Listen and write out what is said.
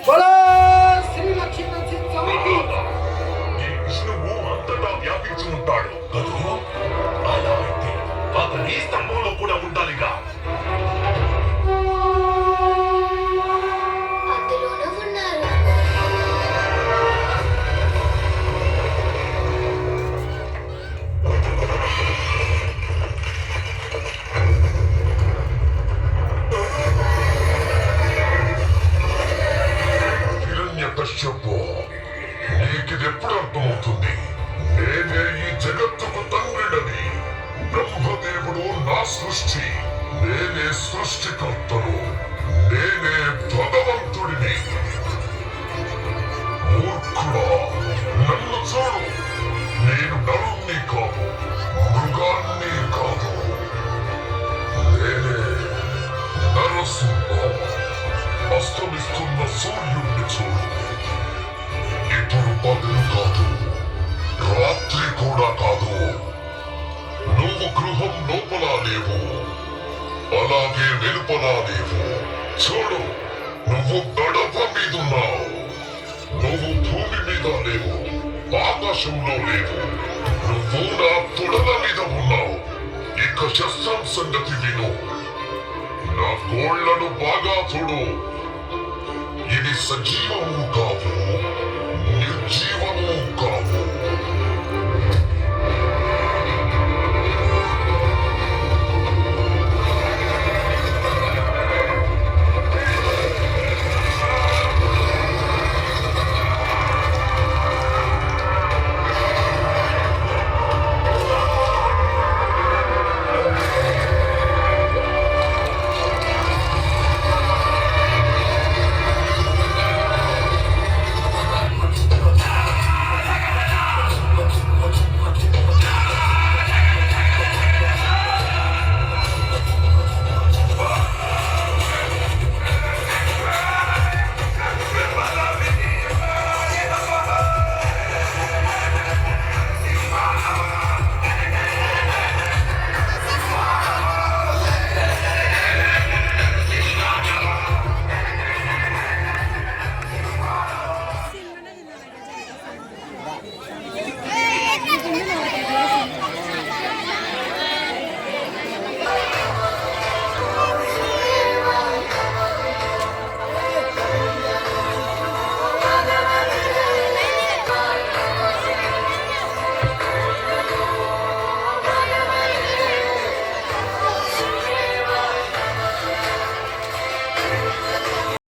బోలో శ్రీ లక్ష్మీ నరసింహ స్వామికి. ఈ విష్ణువు అంతటా వ్యాపించి ఉంటాడు కదూ. అలా అయితే అతని ఈ స్తంభంలో కూడా ఉండాలిగా. అందులోనూ ఉన్నారు. హిరణ్యకశ్యపు, నీకిదెప్పుడు అర్థమవుతుంది? నేనే ఈ జగత్తుకు తండ్రినని. బ్రహ్మదేవుడు నా సృష్టి, నేనే సృష్టికర్తను, నేనే భగవంతుడిని. మూర్ఖుడా, నన్ను చూడు. నేను నరుణ్ణి కాదు, మృగాన్ని కాదు. నేనే నరసింహ. అస్తమిస్తున్న సూర్యుడిని చూడు. ఇప్పుడు పగలు కాదు, రాత్రి కూడా కాదు. నువ్వు గృహం లోపల లేవు, అలాగే వెలుపల లేవు. చూడు, నువ్వు గడప మీదున్నావు. నువ్వు భూమి మీద లేవు, ఆకాశంలో లేవు. నువ్వు నా తొడల మీద ఉన్నావు. ఇక శస్త్రం సంగతి విను. నా గోళ్లను బాగా చూడు. ఇది సజీవము కాదు,